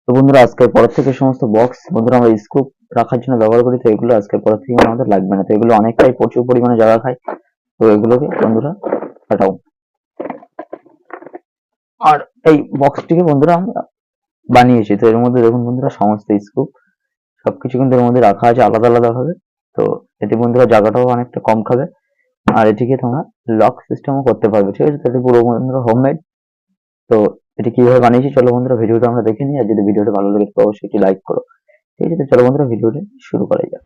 তো বন্ধুরা আজকের পর থেকে সমস্ত বক্স বন্ধুরা আমরা স্কুপ রাখার জন্য ব্যবহার করি, তো এগুলো আজকের পর থেকে আমাদের লাগবে না। তো এগুলো অনেকটাই প্রচুর পরিমাণে জায়গা খায়, তো এগুলোকে বন্ধুরা কাটাও। আর এই বক্সটিকে বন্ধুরা আমরা বানিয়েছি, তো এর মধ্যে দেখুন বন্ধুরা সমস্ত স্কুপ সবকিছু কিন্তু এর মধ্যে রাখা আছে আলাদা আলাদা ভাবে। তো এতে বন্ধুরা জায়গাটাও অনেকটা কম খাবে, আর এটিকে তোমরা লক সিস্টেমও করতে পারবে, ঠিক আছে। তো এটি পুরো বন্ধুরা হোমমেড। তো এটি কিভাবে বানিয়েছি চলো বন্ধুরা ভিডিওটা আমরা দেখে নিই, আর যদি ভিডিওটা ভালো লাগে তো অবশ্যই একটি লাইক করো, ঠিক আছে। তো চলো বন্ধুরা ভিডিওটা শুরু করা যাক।